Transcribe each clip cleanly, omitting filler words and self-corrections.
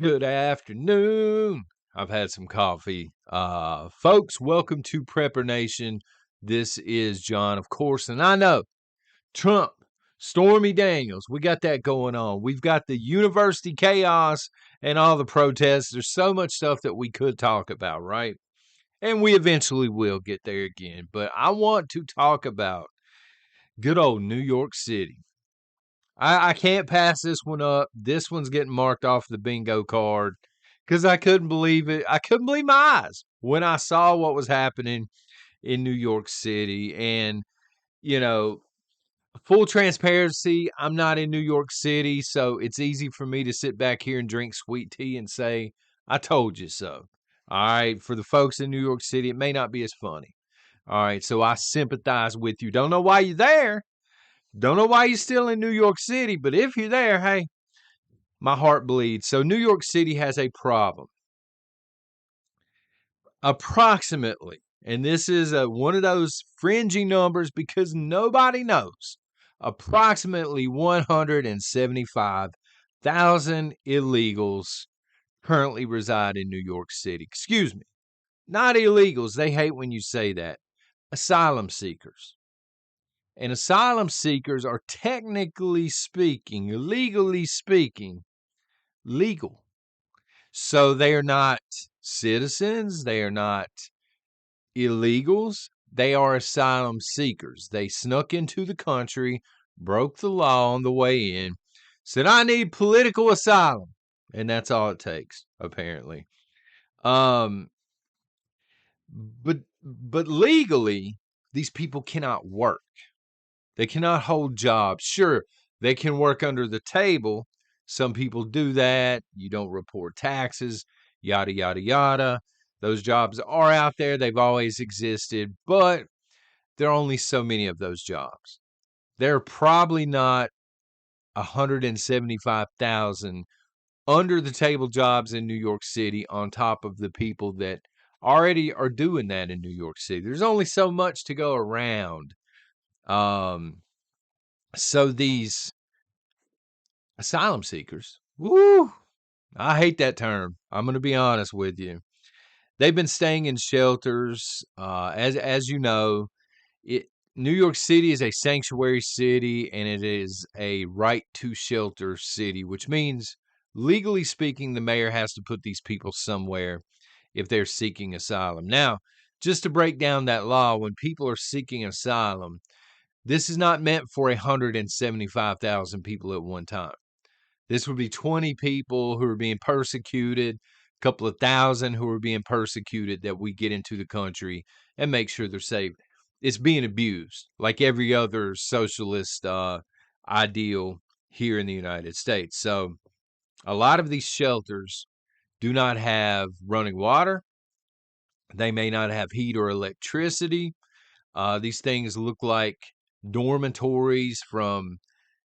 Good afternoon. I've had some coffee. Folks, welcome to Prepper Nation. This is John, of course, and I know Trump, Stormy Daniels, we got that going on. We've got the university chaos and all the protests. There's so much stuff that we could talk about, right? And we eventually will get there again. But I want to talk about good old New York City. I can't pass this one up. This one's getting marked off the bingo card because I couldn't believe it. I couldn't believe my eyes when I saw what was happening in New York City. And, you know, full transparency, I'm not in New York City, so it's easy for me to sit back here and drink sweet tea and say, I told you so. All right. For the folks in New York City, it may not be as funny. All right. So I sympathize with you. Don't know why you're there. Don't know why you're still in New York City, but if you're there, hey, my heart bleeds. So New York City has a problem. Approximately, and this is one of those fringy numbers because nobody knows, approximately 175,000 illegals currently reside in New York City. Excuse me, not illegals. They hate when you say that. Asylum seekers. And asylum seekers are technically speaking, legally speaking, legal. So they are not citizens, they are not illegals, they are asylum seekers. They snuck into the country, broke the law on the way in, said, I need political asylum. And that's all it takes, apparently. Um, but legally, these people cannot work. They cannot hold jobs. Sure, they can work under the table. Some people do that. You don't report taxes, yada, yada, yada. Those jobs are out there. They've always existed, but there are only so many of those jobs. There are probably not 175,000 under the table jobs in New York City on top of the people that already are doing that in New York City. There's only so much to go around. So these asylum seekers, woo, I hate that term. I'm going to be honest with you. They've been staying in shelters. As you know, it, New York City is a sanctuary city and it is a right to shelter city, which means, legally speaking, the mayor has to put these people somewhere if they're seeking asylum. Now, just to break down that law, when people are seeking asylum, this is not meant for 175,000 people at one time. This would be 20 people who are being persecuted, a couple of thousand who are being persecuted that we get into the country and make sure they're safe. It's being abused like every other socialist ideal here in the United States. So a lot of these shelters do not have running water. They may not have heat or electricity. These things look like dormitories from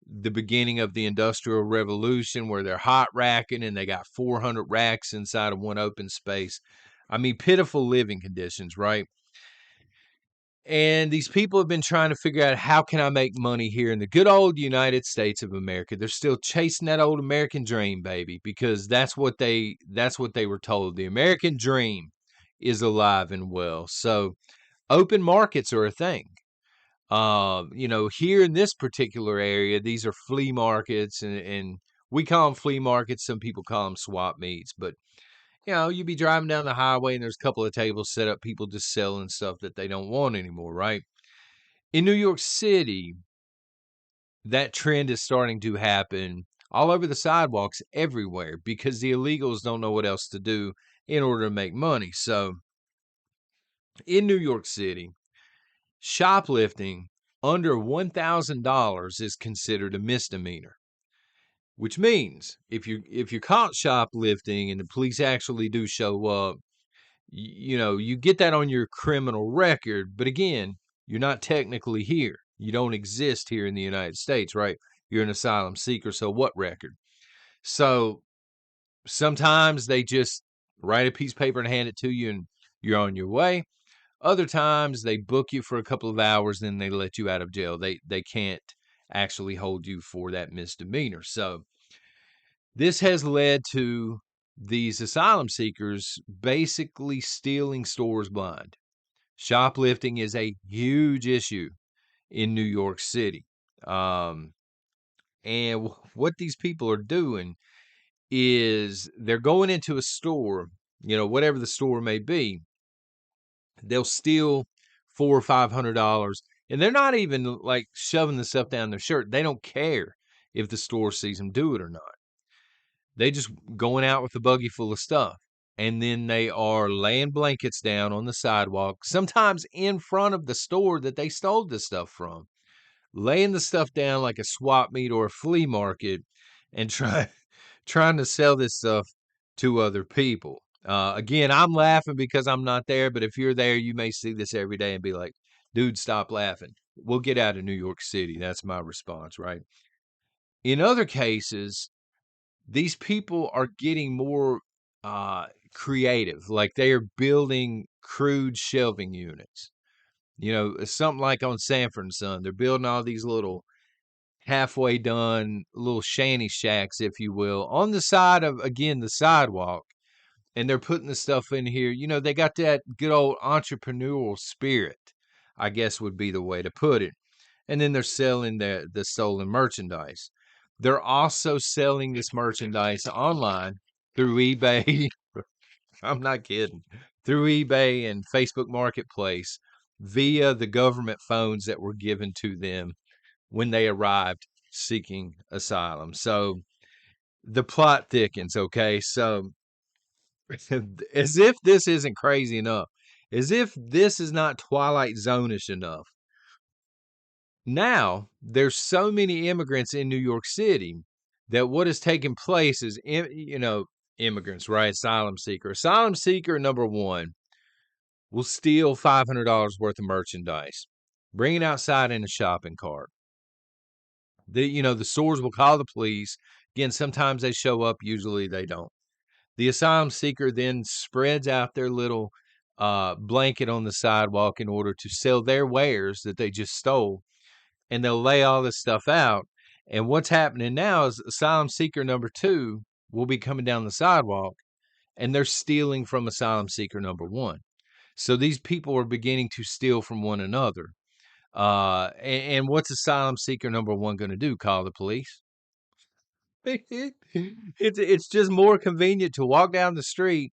the beginning of the Industrial Revolution where they're hot racking and they got 400 racks inside of one open space. I mean, pitiful living conditions, right? And these people have been trying to figure out, how can I make money here in the good old United States of America? They're still chasing that old American dream, baby, because that's what they were told. The American dream is alive and well. So open markets are a thing. Here in this particular area, these are flea markets, and we call them flea markets. Some people call them swap meets, but you'd be driving down the highway and there's a couple of tables set up, people just selling stuff that they don't want anymore, right? In New York City, that trend is starting to happen all over the sidewalks everywhere because the illegals don't know what else to do in order to make money. So in New York City, shoplifting under $1,000 is considered a misdemeanor, which means if you're caught shoplifting and the police actually do show up, you get that on your criminal record. But again, you're not technically here. You don't exist here in the United States, right? You're an asylum seeker. So what record? So sometimes they just write a piece of paper and hand it to you and you're on your way. Other times they book you for a couple of hours, then they let you out of jail. They can't actually hold you for that misdemeanor. So this has led to these asylum seekers basically stealing stores blind. Shoplifting is a huge issue in New York City. And what these people are doing is they're going into a store, whatever the store may be. They'll steal $400 or $500, and they're not even like shoving the stuff down their shirt. They don't care if the store sees them do it or not. They just going out with a buggy full of stuff, and then they are laying blankets down on the sidewalk, sometimes in front of the store that they stole the stuff from, laying the stuff down like a swap meet or a flea market, and trying to sell this stuff to other people. Again, I'm laughing because I'm not there, but if you're there, you may see this every day and be like, dude, stop laughing. We'll get out of New York City. That's my response, right? In other cases, these people are getting more creative. Like they are building crude shelving units. Something like on Sanford and Son. They're building all these little halfway done little shanty shacks, if you will, on the side of, again, the sidewalk. And they're putting the stuff in here. They got that good old entrepreneurial spirit, I guess would be the way to put it. And then they're selling the stolen merchandise. They're also selling this merchandise online through eBay. I'm not kidding. Through eBay and Facebook Marketplace via the government phones that were given to them when they arrived seeking asylum. So the plot thickens, okay? So as if this isn't crazy enough, as if this is not Twilight Zone-ish enough, now there's so many immigrants in New York City that what has taken place is, immigrants, right? Asylum seeker number one will steal $500 worth of merchandise, bring it outside in a shopping cart. The stores will call the police. Again, sometimes they show up, usually they don't. The asylum seeker then spreads out their little blanket on the sidewalk in order to sell their wares that they just stole, and they'll lay all this stuff out. And what's happening now is asylum seeker number two will be coming down the sidewalk, and they're stealing from asylum seeker number one. So these people are beginning to steal from one another. And what's asylum seeker number one going to do? Call the police? It's just more convenient to walk down the street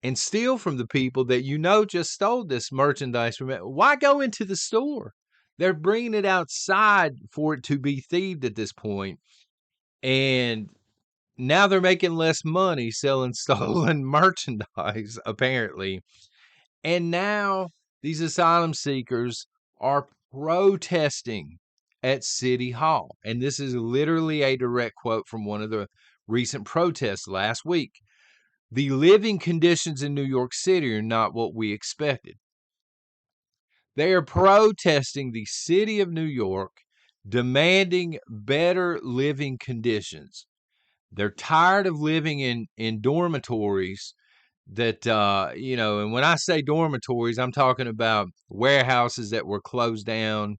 and steal from the people that just stole this merchandise from it. Why go into the store? They're bringing it outside for it to be thieved at this point. And now they're making less money selling stolen merchandise, apparently. And now these asylum seekers are protesting at City Hall. And this is literally a direct quote from one of the recent protests last week. The living conditions in New York City are not what we expected. They are protesting the city of New York, demanding better living conditions. They're tired of living in dormitories that, and when I say dormitories, I'm talking about warehouses that were closed down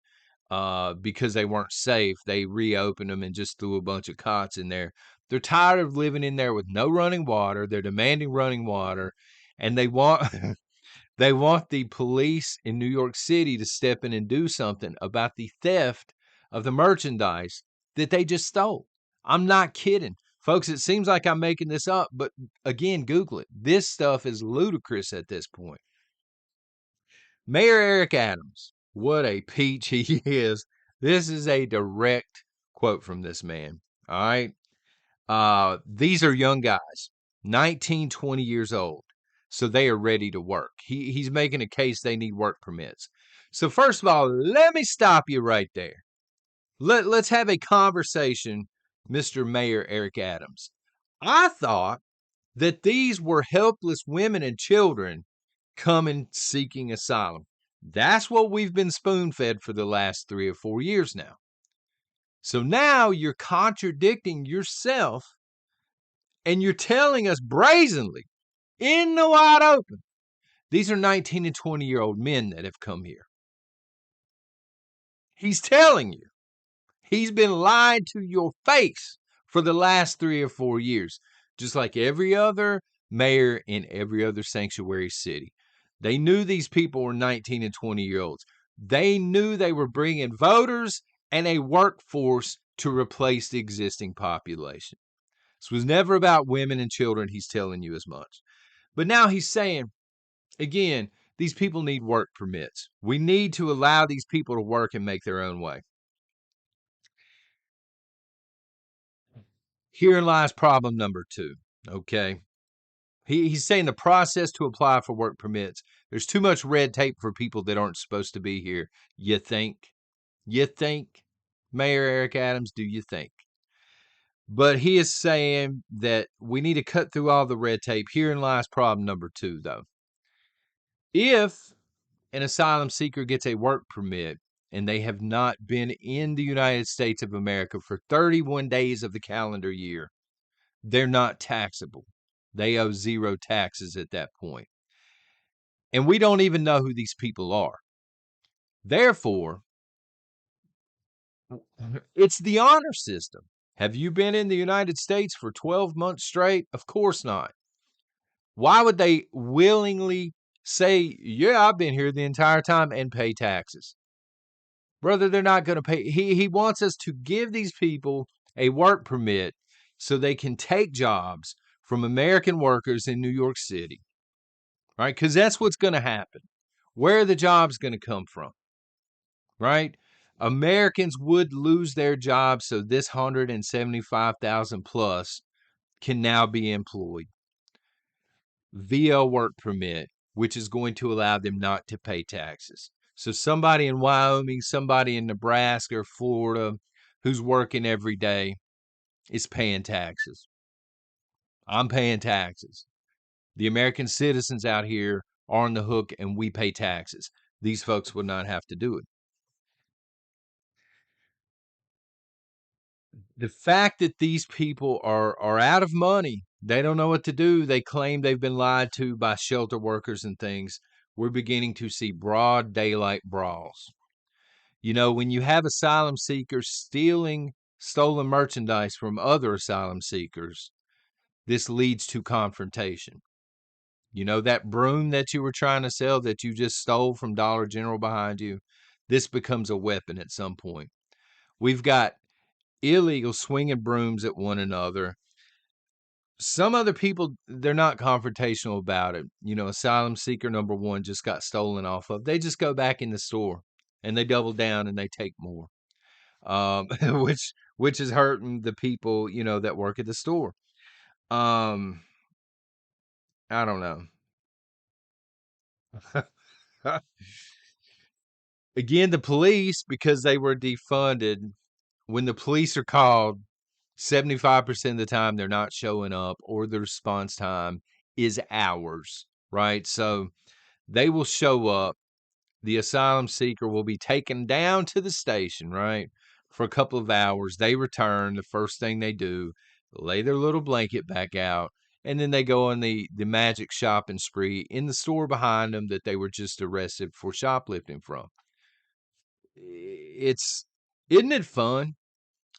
because they weren't safe. They reopened them and just threw a bunch of cots in there. They're tired of living in there with no running water. They're demanding running water, and they want they want the police in New York City to step in and do something about the theft of the merchandise that they just stole. I'm not kidding. Folks, it seems like I'm making this up, but again, Google it. This stuff is ludicrous at this point. Mayor Eric Adams, what a peach he is. This is a direct quote from this man. All right. These are young guys, 19, 20 years old. So they are ready to work. He's making a case they need work permits. So first of all, let me stop you right there. Let's have a conversation, Mr. Mayor Eric Adams. I thought that these were helpless women and children coming seeking asylum. That's what we've been spoon-fed for the last 3 or 4 years now. So now you're contradicting yourself, and you're telling us brazenly, in the wide open, these are 19 and 20-year-old men that have come here. He's telling you. He's been lied to your face for the last 3 or 4 years. just like every other mayor in every other sanctuary city. They knew these people were 19 and 20-year-olds. They knew they were bringing voters and a workforce to replace the existing population. This was never about women and children, he's telling you as much. But now he's saying, again, these people need work permits. We need to allow these people to work and make their own way. Herein lies problem number 2, okay? He's saying the process to apply for work permits, there's too much red tape for people that aren't supposed to be here. You think? You think? Mayor Eric Adams, do you think? But he is saying that we need to cut through all the red tape. Herein lies problem number 2, though. If an asylum seeker gets a work permit and they have not been in the United States of America for 31 days of the calendar year, they're not taxable. They owe 0 taxes at that point. And we don't even know who these people are. Therefore, it's the honor system. Have you been in the United States for 12 months straight? Of course not. Why would they willingly say, yeah, I've been here the entire time and pay taxes? Brother, they're not going to pay. He wants us to give these people a work permit so they can take jobs from American workers in New York City, right? Because that's what's going to happen. Where are the jobs going to come from, right? Americans would lose their jobs, so this 175,000 plus can now be employed via a work permit, which is going to allow them not to pay taxes. So somebody in Wyoming, somebody in Nebraska or Florida who's working every day is paying taxes. I'm paying taxes. The American citizens out here are on the hook and we pay taxes. These folks would not have to do it. The fact that these people are out of money, they don't know what to do. They claim they've been lied to by shelter workers and things. We're beginning to see broad daylight brawls. You know, when you have asylum seekers stealing stolen merchandise from other asylum seekers, this leads to confrontation. You know, that broom that you were trying to sell that you just stole from Dollar General behind you, this becomes a weapon at some point. We've got illegals swinging brooms at one another. Some other people, they're not confrontational about it. You know, asylum seeker number 1 just got stolen off of. They just go back in the store and they double down and they take more, which is hurting the people, you know, that work at the store. I don't know. Again, the police, because they were defunded, when the police are called, 75% of the time they're not showing up or the response time is hours, right? So they will show up. The asylum seeker will be taken down to the station, right? For a couple of hours. They return. The first thing they do, lay their little blanket back out, and then they go on the magic shopping spree in the store behind them that they were just arrested for shoplifting from. Isn't it fun?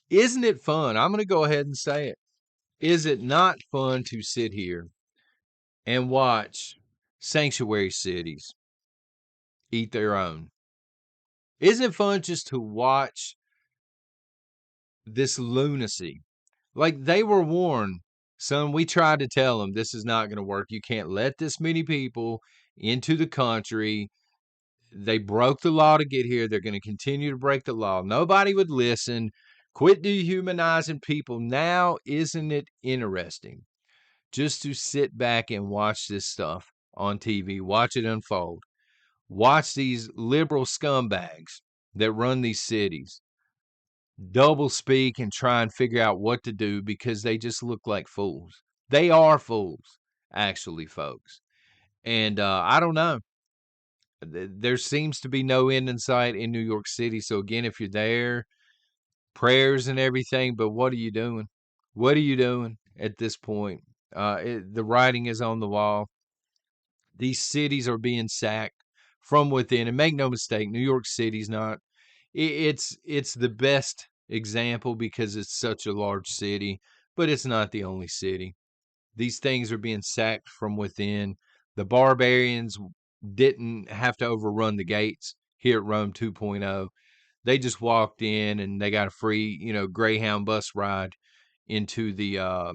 Isn't it fun? I'm going to go ahead and say it. Is it not fun to sit here and watch sanctuary cities eat their own? Isn't it fun just to watch this lunacy? Like, they were warned, son, we tried to tell them this is not going to work. You can't let this many people into the country. They broke the law to get here. They're going to continue to break the law. Nobody would listen. Quit dehumanizing people. Now, isn't it interesting just to sit back and watch this stuff on TV, watch it unfold, watch these liberal scumbags that run these cities double speak and try and figure out what to do because they just look like fools. They are fools, actually, folks. And I don't know. There seems to be no end in sight in New York City. So again, if you're there, prayers and everything, but what are you doing? What are you doing at this point? The writing is on the wall. These cities are being sacked from within. And make no mistake, New York City's not. It's the best example because it's such a large city, but it's not the only city. These things are being sacked from within. The barbarians didn't have to overrun the gates here at Rome 2.0. They just walked in and they got a free, Greyhound bus ride into the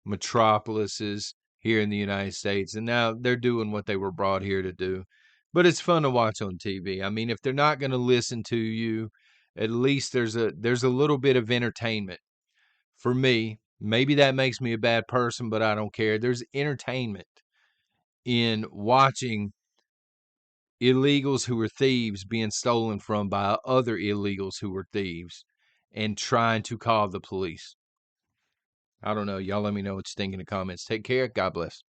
metropolises here in the United States. And now they're doing what they were brought here to do. But it's fun to watch on TV. I mean, if they're not going to listen to you, at least there's a little bit of entertainment for me. Maybe that makes me a bad person, but I don't care. There's entertainment in watching illegals who are thieves being stolen from by other illegals who are thieves and trying to call the police. I don't know. Y'all let me know what you think in the comments. Take care. God bless.